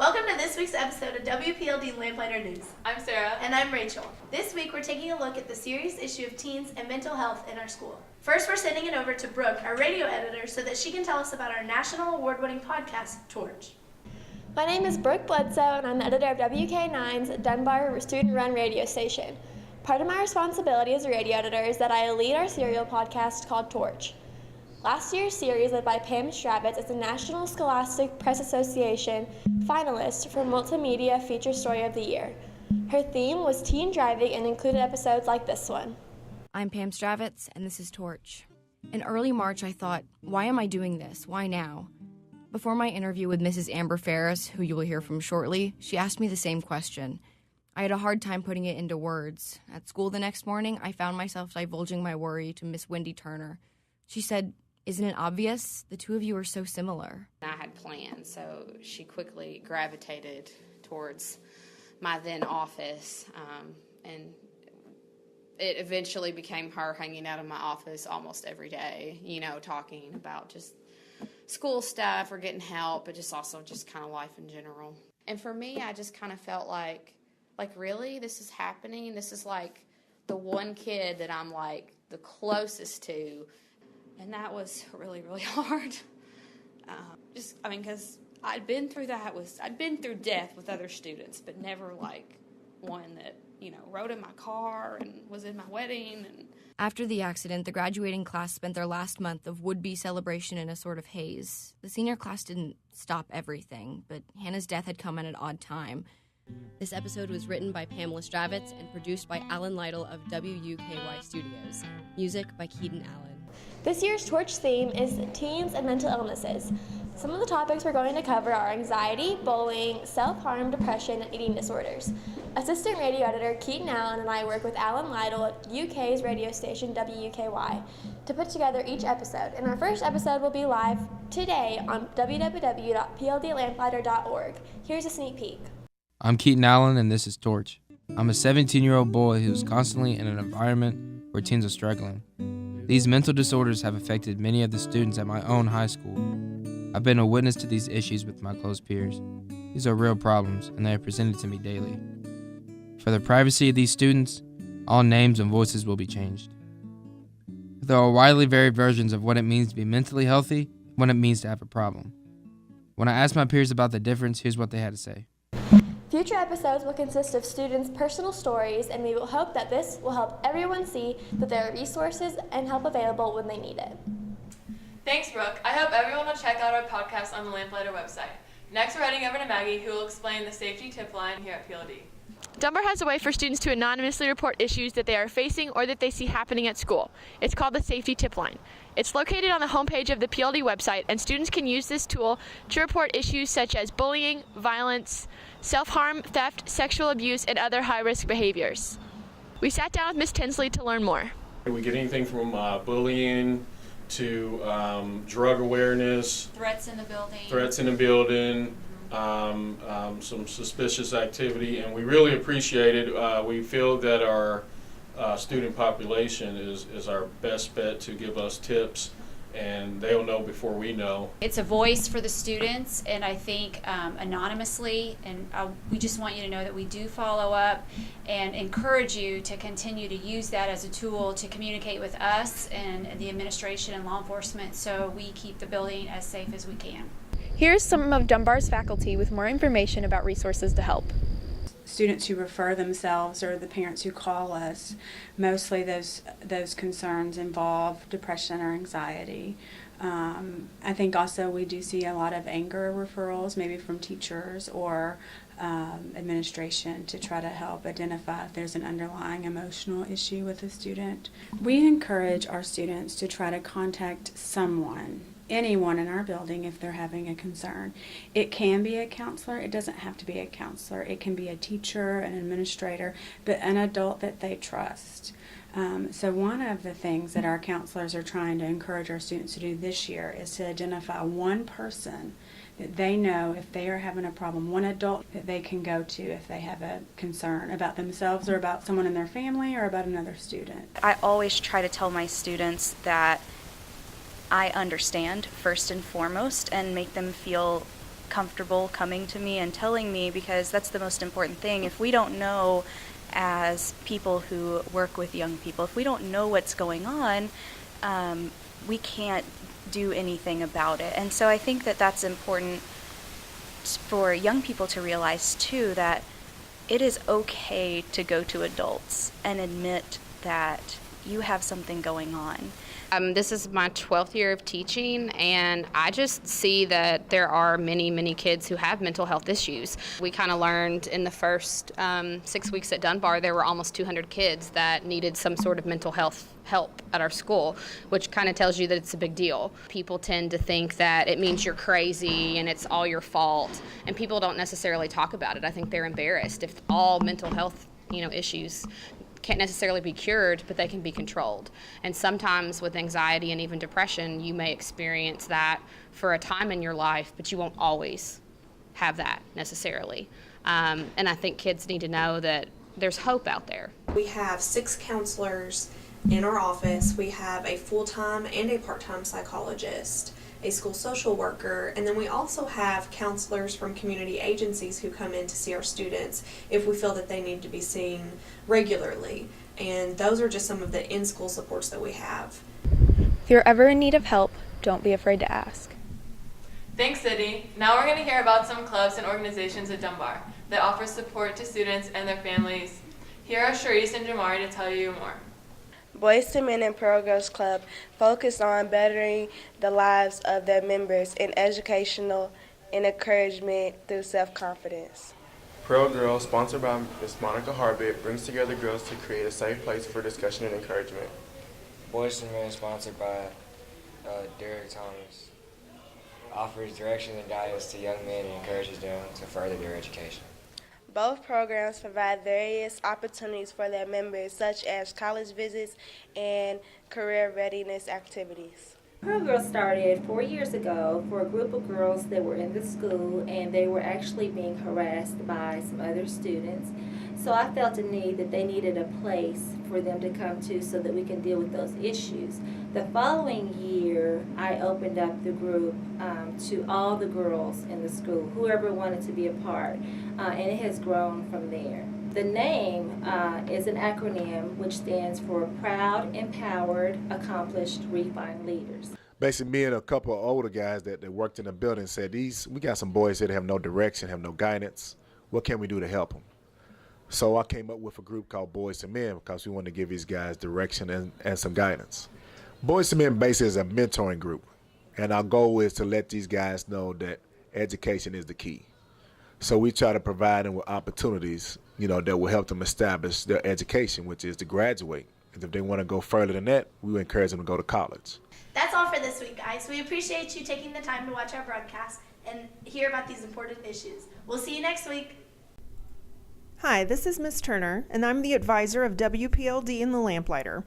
Welcome to this week's episode of WPLD Lamplighter News. I'm Sarah. And I'm Rachel. This week we're taking a look at the serious issue of teens and mental health in our school. First, we're sending it over to Brooke, our radio editor, so that she can tell us about our national award-winning podcast, Torch. My name is Brooke Bledsoe, and I'm the editor of WK9's Dunbar student-run radio station. Part of my responsibility as a radio editor is that I lead our serial podcast called Torch. Last year's series, led by Pam Stravitz, is the National Scholastic Press Association finalist for Multimedia Feature Story of the Year. Her theme was teen driving and included episodes like this one. I'm Pam Stravitz, and this is Torch. In early March, I thought, why am I doing this? Why now? Before my interview with Mrs. Amber Ferris, who you will hear from shortly, she asked me the same question. I had a hard time putting it into words. At school the next morning, I found myself divulging my worry to Miss Wendy Turner. She said, "Isn't it obvious? The two of you are so similar." I had plans, so she quickly gravitated towards my then office, and it eventually became her hanging out in my office almost every day, talking about just school stuff or getting help, but just also just kind of life in general. And for me, I just kind of felt like really, this is happening? This is like the one kid that I'm like the closest to. And that was really, really hard. Because I'd been through that. I'd been through death with other students, but never like one that, rode in my car and was in my wedding. And After the accident, the graduating class spent their last month of would-be celebration in a sort of haze. The senior class didn't stop everything, but Hannah's death had come at an odd time. This episode was written by Pamela Stravitz and produced by Alan Lytle of WUKY Studios. Music by Keaton Allen. This year's Torch theme is teens and mental illnesses. Some of the topics we're going to cover are anxiety, bullying, self-harm, depression, and eating disorders. Assistant radio editor Keaton Allen and I work with Alan Lytle at UK's radio station WUKY to put together each episode. And our first episode will be live today on www.pldlamplighter.org. Here's a sneak peek. I'm Keaton Allen, and this is Torch. I'm a 17-year-old boy who's constantly in an environment where teens are struggling. These mental disorders have affected many of the students at my own high school. I've been a witness to these issues with my close peers. These are real problems, and they are presented to me daily. For the privacy of these students, all names and voices will be changed. There are widely varied versions of what it means to be mentally healthy and what it means to have a problem. When I asked my peers about the difference, here's what they had to say. Future episodes will consist of students' personal stories, and we will hope that this will help everyone see that there are resources and help available when they need it. Thanks, Brooke. I hope everyone will check out our podcast on the Lamplighter website. Next, we're heading over to Maggie, who will explain the safety tip line here at PLD. Dunbar has a way for students to anonymously report issues that they are facing or that they see happening at school. It's called the Safety Tip Line. It's located on the homepage of the PLD website, and students can use this tool to report issues such as bullying, violence, self-harm, theft, sexual abuse, and other high-risk behaviors. We sat down with Ms. Tinsley to learn more. We get anything from bullying to drug awareness, threats in the building, some suspicious activity, and we really appreciate it. We feel that our student population is our best bet to give us tips, and they'll know before we know. It's a voice for the students, and I think anonymously, and we just want you to know that we do follow up and encourage you to continue to use that as a tool to communicate with us and the administration and law enforcement, so we keep the building as safe as we can. Here's some of Dunbar's faculty with more information about resources to help. Students who refer themselves or the parents who call us, mostly those concerns involve depression or anxiety. I think also we do see a lot of anger referrals, maybe from teachers or administration, to try to help identify if there's an underlying emotional issue with a student. We encourage our students to try to contact anyone in our building if they're having a concern. It can be a counselor. It doesn't have to be a counselor. It can be a teacher, an administrator, but an adult that they trust. So one of the things that our counselors are trying to encourage our students to do this year is to identify one person that they know if they are having a problem, one adult that they can go to if they have a concern about themselves or about someone in their family or about another student. I always try to tell my students that I understand first and foremost, and make them feel comfortable coming to me and telling me, because that's the most important thing. If we don't know, as people who work with young people, if we don't know what's going on, we can't do anything about it. And so I think that that's important for young people to realize too, that it is okay to go to adults and admit that you have something going on. This is my 12th year of teaching, and I just see that there are many kids who have mental health issues. We kind of learned in the first 6 weeks at Dunbar, there were almost 200 kids that needed some sort of mental health help at our school, which kind of tells you that it's a big deal. People tend to think that it means you're crazy and it's all your fault, and people don't necessarily talk about it. I think they're embarrassed. If all mental health, issues can't necessarily be cured, but they can be controlled. And sometimes with anxiety and even depression, you may experience that for a time in your life, but you won't always have that necessarily. And I think kids need to know that there's hope out there. We have 6 counselors in our office. We have a full-time and a part-time psychologist, a school social worker, and then we also have counselors from community agencies who come in to see our students if we feel that they need to be seen regularly. And those are just some of the in-school supports that we have. If you're ever in need of help, don't be afraid to ask. Thanks, Sydney. Now we're going to hear about some clubs and organizations at Dunbar that offer support to students and their families. Here are Sharice and Jamari to tell you more. Boys to Men and Pearl Girls Club focus on bettering the lives of their members in educational and encouragement through self-confidence. Pearl Girls, sponsored by Ms. Monica Harbit, brings together girls to create a safe place for discussion and encouragement. Boys to Men, sponsored by Derek Thomas, offers direction and guidance to young men and encourages them to further their education. Both programs provide various opportunities for their members, such as college visits and career readiness activities. Pearl Girls started 4 years ago for a group of girls that were in the school, and they were actually being harassed by some other students. So I felt a need that they needed a place for them to come to so that we can deal with those issues. The following year, I opened up the group to all the girls in the school, whoever wanted to be a part, and it has grown from there. The name is an acronym which stands for Proud, Empowered, Accomplished, Refined Leaders. Basically, me and a couple of older guys that worked in the building said, we got some boys here that have no direction, have no guidance. What can we do to help them? So I came up with a group called Boys to Men because we wanted to give these guys direction and some guidance. Boys to Men basically is a mentoring group, and our goal is to let these guys know that education is the key. So we try to provide them with opportunities, that will help them establish their education, which is to graduate. And if they want to go further than that, we encourage them to go to college. That's all for this week, guys. We appreciate you taking the time to watch our broadcast and hear about these important issues. We'll see you next week. Hi, this is Miss Turner, and I'm the advisor of WPLD in the Lamplighter.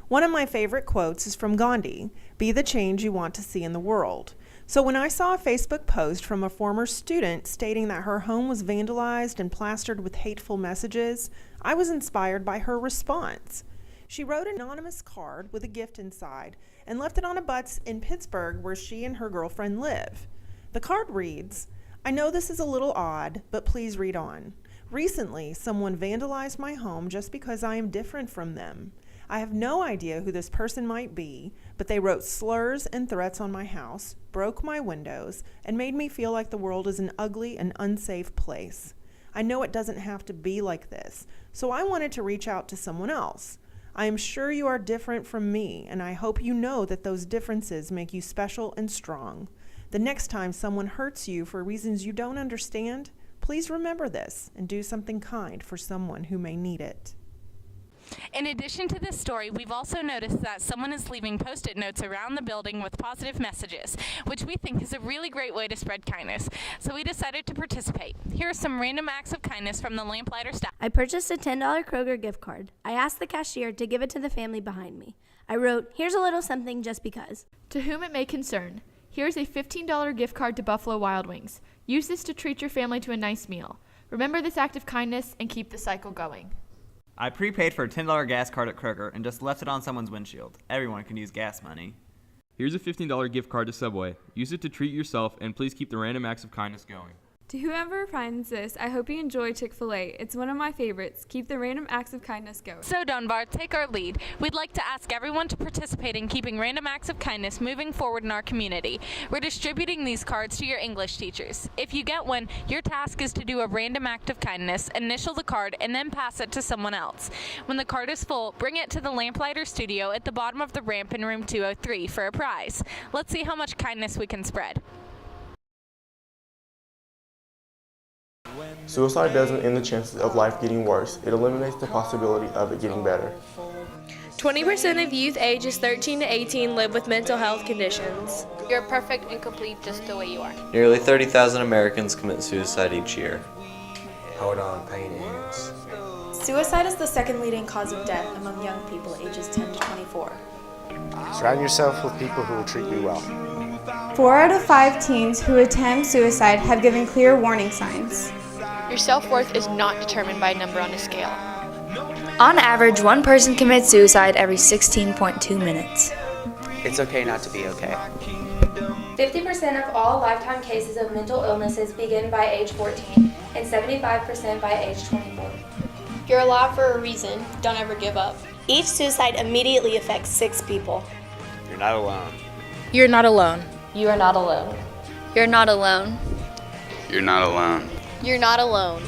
One of my favorite quotes is from Gandhi, "Be the change you want to see in the world." So when I saw a Facebook post from a former student stating that her home was vandalized and plastered with hateful messages, I was inspired by her response. She wrote an anonymous card with a gift inside and left it on a bus in Pittsburgh where she and her girlfriend live. The card reads, "I know this is a little odd, but please read on. Recently, someone vandalized my home just because I am different from them. I have no idea who this person might be, but they wrote slurs and threats on my house, broke my windows, and made me feel like the world is an ugly and unsafe place. I know it doesn't have to be like this, so I wanted to reach out to someone else. I am sure you are different from me, and I hope you know that those differences make you special and strong. The next time someone hurts you for reasons you don't understand, please remember this and do something kind for someone who may need it." In addition to this story, we've also noticed that someone is leaving Post-it notes around the building with positive messages, which we think is a really great way to spread kindness. So we decided to participate. Here are some random acts of kindness from the Lamplighter staff. I purchased a $10 Kroger gift card. I asked the cashier to give it to the family behind me. I wrote, "Here's a little something just because." To whom it may concern, here's a $15 gift card to Buffalo Wild Wings. Use this to treat your family to a nice meal. Remember this act of kindness and keep the cycle going. I prepaid for a $10 gas card at Kroger and just left it on someone's windshield. Everyone can use gas money. Here's a $15 gift card to Subway. Use it to treat yourself, and please keep the random acts of kindness going. To whoever finds this, I hope you enjoy Chick-fil-A. It's one of my favorites. Keep the random acts of kindness going. So Dunbar, take our lead. We'd like to ask everyone to participate in keeping random acts of kindness moving forward in our community. We're distributing these cards to your English teachers. If you get one, your task is to do a random act of kindness, initial the card, and then pass it to someone else. When the card is full, bring it to the Lamplighter studio at the bottom of the ramp in room 203 for a prize. Let's see how much kindness we can spread. Suicide doesn't end the chances of life getting worse. It eliminates the possibility of it getting better. 20% of youth ages 13 to 18 live with mental health conditions. You're perfect and complete just the way you are. Nearly 30,000 Americans commit suicide each year. Hold on, pain ends. Suicide is the second leading cause of death among young people ages 10 to 24. Surround yourself with people who will treat you well. 4 out of 5 teens who attempt suicide have given clear warning signs. Your self-worth is not determined by a number on a scale. On average, one person commits suicide every 16.2 minutes. It's okay not to be okay. 50% of all lifetime cases of mental illnesses begin by age 14 and 75% by age 24. You're alive for a reason. Don't ever give up. Each suicide immediately affects 6 people. You're not alone. You're not alone. You are not alone. You're not alone. You're not alone. You're not alone.